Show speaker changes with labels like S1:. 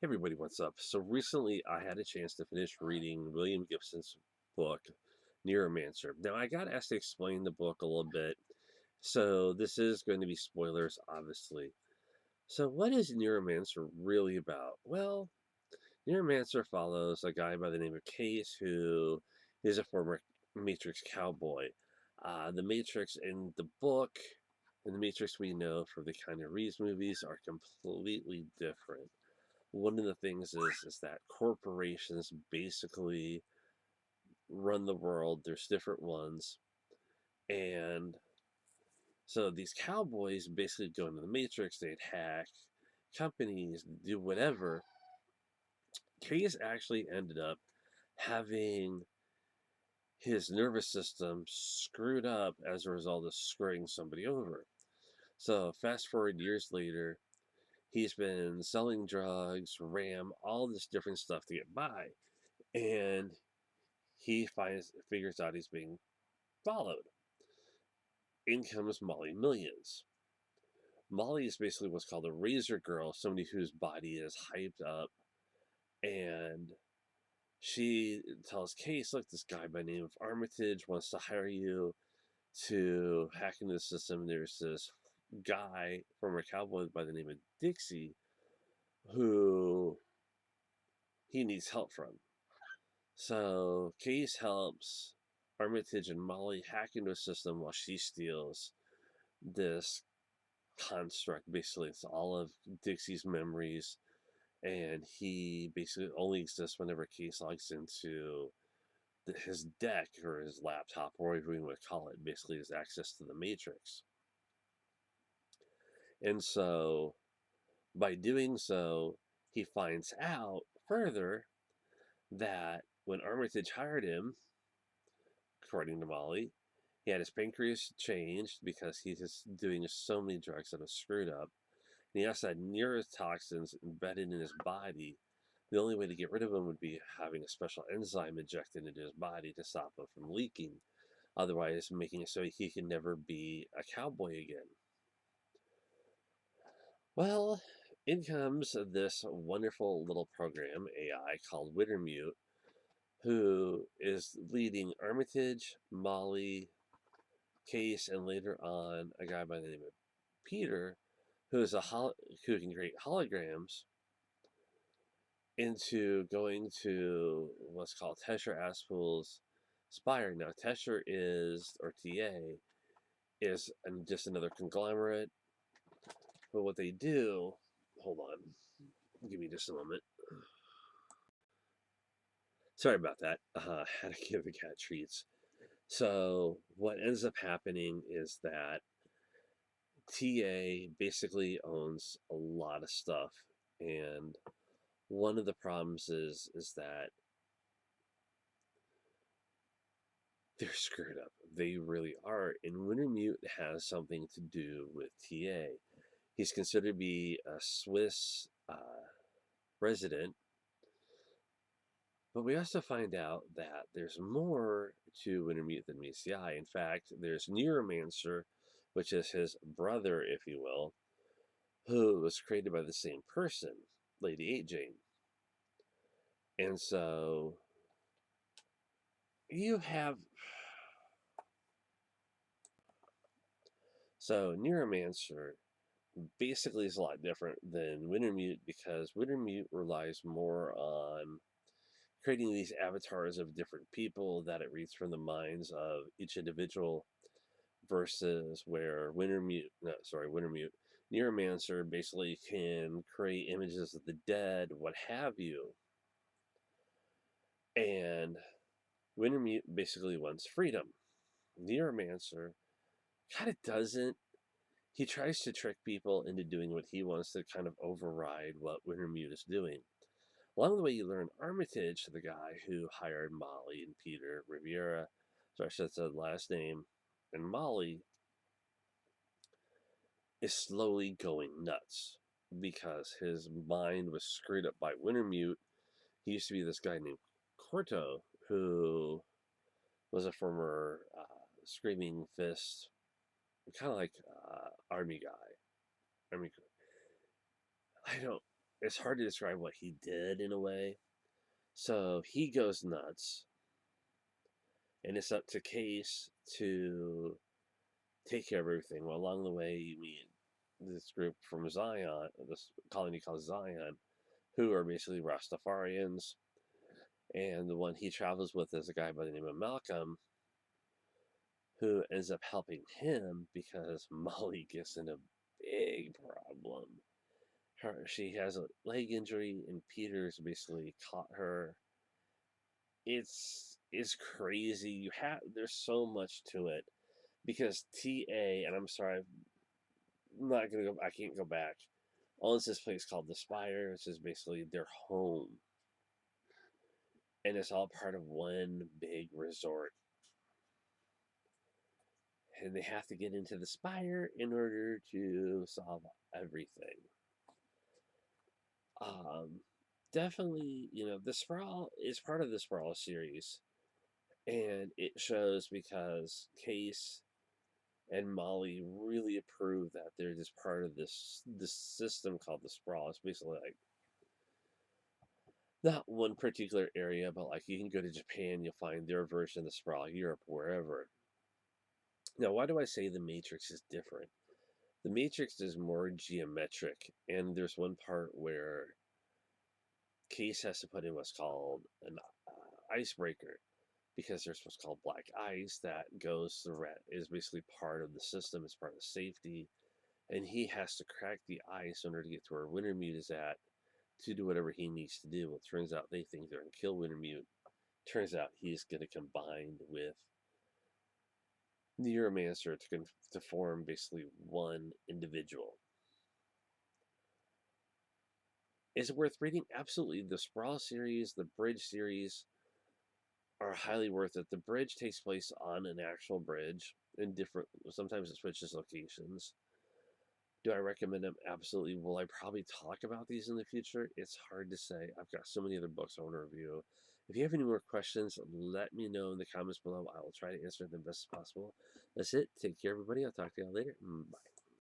S1: Everybody, what's up? So recently I had a chance to finish reading William Gibson's book, Neromancer. Now I got asked to explain the book a little bit, so this is going to be spoilers, obviously. So what is Neromancer really about? Well, Neromancer follows a guy by the name of Case who is a former Matrix cowboy. The Matrix in the book and the Matrix we know from the Keanu Reeves movies are completely different. One of the things is that corporations basically run the world. There's different ones, and so these cowboys basically go into the matrix. They'd hack companies, do whatever. Case actually ended up having his nervous system screwed up as a result of screwing somebody over. So fast forward years later, he's been selling drugs, ram, all this different stuff to get by, and he figures out he's being followed. In comes Molly Millions. Molly is basically what's called a razor girl, somebody whose body is hyped up, and she tells Case, look, this guy by the name of Armitage wants to hire you to hack into the system. There's this guy, former cowboy by the name of Dixie, who he needs help from. So Case helps Armitage and Molly hack into a system while she steals this construct. Basically, it's all of Dixie's memories, and he basically only exists whenever Case logs into his deck or his laptop, or whatever you want to call it. Basically, his access to the Matrix. And so, by doing so, he finds out further that when Armitage hired him, according to Molly, he had his pancreas changed because he's just doing so many drugs that have screwed up. And he also had neurotoxins embedded in his body. The only way to get rid of them would be having a special enzyme injected into his body to stop him from leaking. Otherwise, making it so he can never be a cowboy again. Well, in comes this wonderful little program, AI, called Wintermute, who is leading Armitage, Molly, Case, and later on a guy by the name of Peter, who can create holograms, into going to what's called Tesher Aspel's Spire. Now, Tesher is, or TA, is just another conglomerate. But what they do, hold on, give me just a moment. Sorry about that. Had to give the cat treats. So, what ends up happening is that TA basically owns a lot of stuff, and one of the problems is that they're screwed up. They really are. And Wintermute has something to do with TA. He's considered to be a Swiss resident, but we also find out that there's more to Wintermute than meets the eye. In fact, there's Neromancer, which is his brother, if you will, who was created by the same person, Lady 8 Jane. And so you have. So Neuromancer basically is a lot different than Wintermute because Wintermute relies more on creating these avatars of different people that it reads from the minds of each individual versus where Wintermute, Neuromancer basically can create images of the dead, what have you. And Wintermute basically wants freedom. Neuromancer kind of doesn't. He tries to trick people into doing what he wants to kind of override what Wintermute is doing. Along the way, you learn Armitage, the guy who hired Molly and Peter Riviera, so I should say the last name, and Molly is slowly going nuts because his mind was screwed up by Wintermute. He used to be this guy named Corto, who was a former Screaming Fist, kind of like army guy. I mean, I don't. it's hard to describe what he did in a way. So he goes nuts, and it's up to Case to take care of everything. Well, along the way, you meet this group from Zion, this colony called Zion, who are basically Rastafarians. And the one he travels with is a guy by the name of Malcolm, who ends up helping him because Molly gets in a big problem. She has a leg injury, and Peter's basically caught her. It's crazy. There's so much to it because TA, and I'm sorry, I'm not gonna go. I can't go back. Owns this place called the Spire, which is basically their home, and it's all part of one big resort. And they have to get into the Spire in order to solve everything. Um, Definitely, the Sprawl is part of the Sprawl series, and it shows because Case and Molly really approve that they're just part of this system called the Sprawl. It's basically like not one particular area, but like you can go to Japan, you'll find their version of the Sprawl, Europe, wherever. Now, why do I say the Matrix is different? The Matrix is more geometric, and there's one part where Case has to put in what's called an icebreaker because there's what's called black ice that goes through is basically part of the system, it's part of safety, and he has to crack the ice in order to get to where Wintermute is at to do whatever he needs to do. Well, it turns out they think they're going to kill Wintermute. Turns out he's going to combine with Neromancer to form basically one individual. Is it worth reading? Absolutely. The Sprawl series, the Bridge series are highly worth it. The bridge takes place on an actual bridge in different, sometimes it switches locations. Do I recommend them? Absolutely. Will I probably talk about these in the future? It's hard to say. I've got so many other books I want to review. If you have any more questions, let me know in the comments below. I will try to answer them best as possible. That's it. Take care, everybody. I'll talk to you all later. Bye.